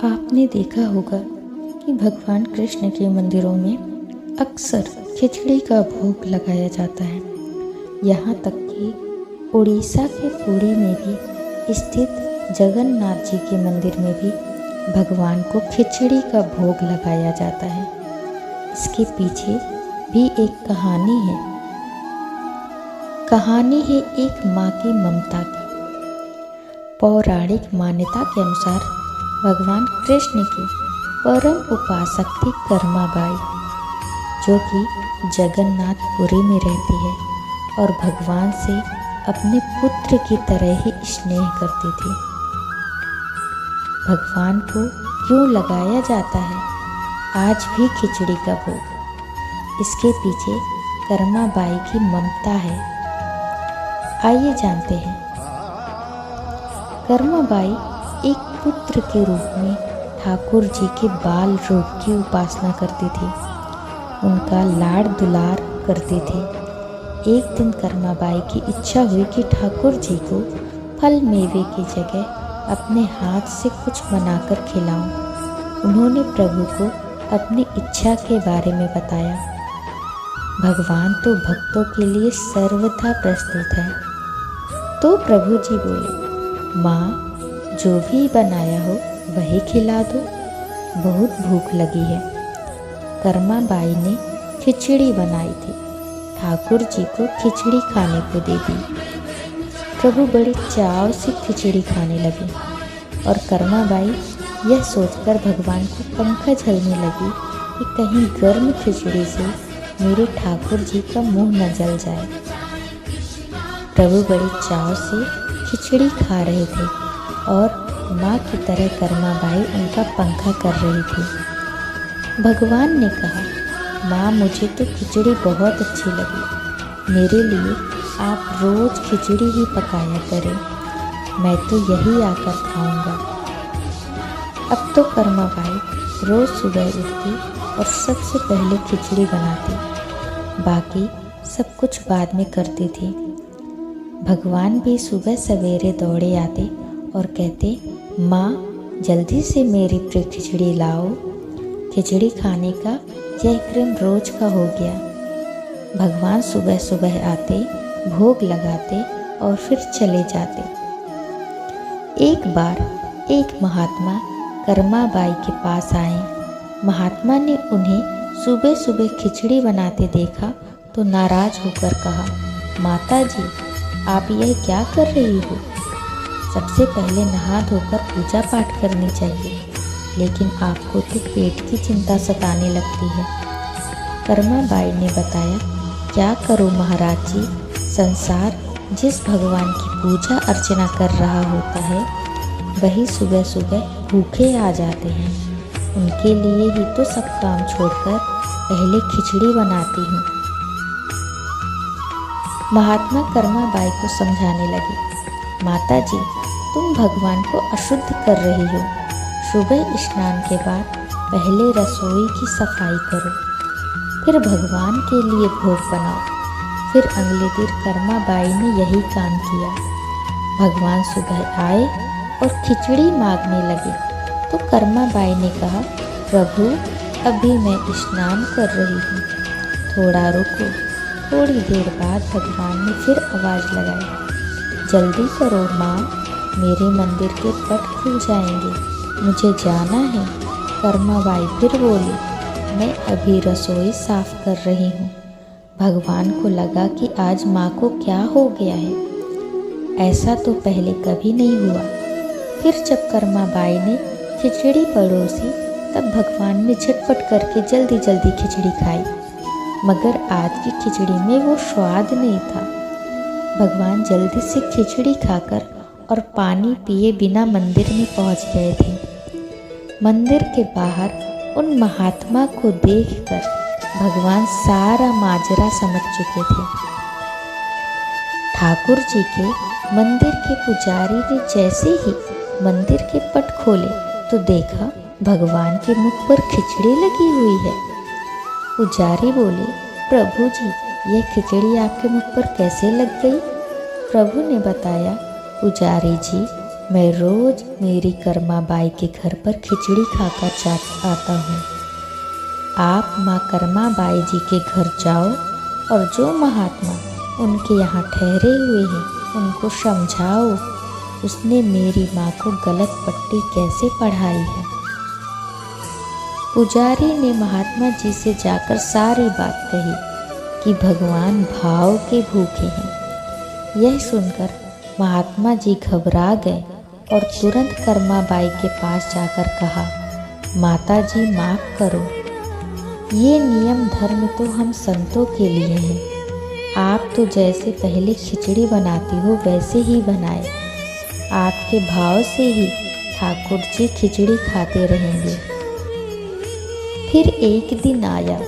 आपने देखा होगा कि भगवान कृष्ण के मंदिरों में अक्सर खिचड़ी का भोग लगाया जाता है। यहाँ तक कि उड़ीसा के पुरी में भी स्थित जगन्नाथ जी के मंदिर में भी भगवान को खिचड़ी का भोग लगाया जाता है। इसके पीछे भी एक कहानी है। कहानी है एक माँ की ममता की। पौराणिक मान्यता के अनुसार भगवान कृष्ण की परम उपासक थी कर्माबाई, जो कि जगन्नाथपुरी में रहती है और भगवान से अपने पुत्र की तरह ही स्नेह करती थी। भगवान को क्यों लगाया जाता है आज भी खिचड़ी का भोग? इसके पीछे कर्माबाई की ममता है। आइए जानते हैं। कर्माबाई एक पुत्र के रूप में ठाकुर जी के बाल रूप की उपासना करती थी, उनका लाड़ दुलार करती थी। एक दिन कर्माबाई की इच्छा हुई कि ठाकुर जी को फल मेवे की जगह अपने हाथ से कुछ बनाकर खिलाऊं। उन्होंने प्रभु को अपनी इच्छा के बारे में बताया। भगवान तो भक्तों के लिए सर्वथा प्रस्तुत है। तो प्रभु जी बोले, माँ, जो भी बनाया हो वही खिला दो, बहुत भूख लगी है। कर्माबाई ने खिचड़ी बनाई थी, ठाकुर जी को खिचड़ी खाने को दे दी। प्रभु बड़े चाव से खिचड़ी खाने लगे और कर्माबाई यह सोचकर भगवान को पंखा झलने लगी कि कहीं गर्म खिचड़ी से मेरे ठाकुर जी का मुंह न जल जाए। प्रभु बड़े चाव से खिचड़ी खा रहे थे और माँ की तरह कर्माबाई उनका पंखा कर रही थी। भगवान ने कहा, माँ, मुझे तो खिचड़ी बहुत अच्छी लगी, मेरे लिए आप रोज़ खिचड़ी ही पकाया करें, मैं तो यही आकर खाऊंगा। अब तो कर्माबाई रोज़ सुबह उठती और सबसे पहले खिचड़ी बनाती, बाकी सब कुछ बाद में करती थी। भगवान भी सुबह सवेरे दौड़े आते और कहते, माँ, जल्दी से मेरी प्रिय खिचड़ी लाओ, खिचड़ी खाने का यह क्रम रोज का हो गया। भगवान सुबह सुबह आते, भोग लगाते और फिर चले जाते। एक बार एक महात्मा कर्माबाई के पास आए। महात्मा ने उन्हें सुबह सुबह खिचड़ी बनाते देखा तो नाराज होकर कहा, माता जी, आप यह क्या कर रही हो? सबसे पहले नहा धोकर पूजा पाठ करनी चाहिए, लेकिन आपको तो पेट की चिंता सताने लगती है। कर्माबाई ने बताया, क्या करूं महाराज जी, संसार जिस भगवान की पूजा अर्चना कर रहा होता है वही सुबह सुबह भूखे आ जाते हैं। उनके लिए ही तो सब काम छोड़कर पहले खिचड़ी बनाती हूँ। महात्मा कर्माबाई को समझाने लगे, माता जी, तुम भगवान को अशुद्ध कर रही हो। सुबह स्नान के बाद पहले रसोई की सफाई करो, फिर भगवान के लिए भोग बनाओ। फिर अगले दिन कर्माबाई ने यही काम किया। भगवान सुबह आए और खिचड़ी मांगने लगे तो कर्माबाई ने कहा, प्रभु, अभी मैं स्नान कर रही हूँ, थोड़ा रुको। थोड़ी देर बाद भगवान ने फिर आवाज़ लगाई, जल्दी करो माँ, मेरे मंदिर के पट खुल जाएंगे, मुझे जाना है। कर्माबाई फिर बोली, मैं अभी रसोई साफ कर रही हूँ। भगवान को लगा कि आज माँ को क्या हो गया है, ऐसा तो पहले कभी नहीं हुआ। फिर जब कर्माबाई ने खिचड़ी परोसी तब भगवान ने झटपट करके जल्दी जल्दी खिचड़ी खाई, मगर आज की खिचड़ी में वो स्वाद नहीं था। भगवान जल्दी से खिचड़ी खाकर और पानी पिए बिना मंदिर में पहुंच गए थे। मंदिर के बाहर उन महात्मा को देखकर भगवान सारा माजरा समझ चुके थे। ठाकुर जी के मंदिर के पुजारी ने जैसे ही मंदिर के पट खोले तो देखा भगवान के मुख पर खिचड़ी लगी हुई है। पुजारी बोले, प्रभु जी, यह खिचड़ी आपके मुख पर कैसे लग गई? प्रभु ने बताया, पुजारी जी, मैं रोज मेरी कर्मा बाई के घर पर खिचड़ी खाकर आता हूँ। आप माँ कर्मा बाई जी के घर जाओ और जो महात्मा उनके यहाँ ठहरे हुए हैं उनको समझाओ उसने मेरी माँ को गलत पट्टी कैसे पढ़ाई है। पुजारी ने महात्मा जी से जाकर सारी बात कही कि भगवान भाव के भूखे हैं। यह सुनकर महात्मा जी घबरा गए और तुरंत कर्मा बाई के पास जाकर कहा, माता जी माफ़ करो, ये नियम धर्म तो हम संतों के लिए हैं। आप तो जैसे पहले खिचड़ी बनाती हो वैसे ही बनाए। आपके भाव से ही ठाकुर जी खिचड़ी खाते रहेंगे। फिर एक दिन आया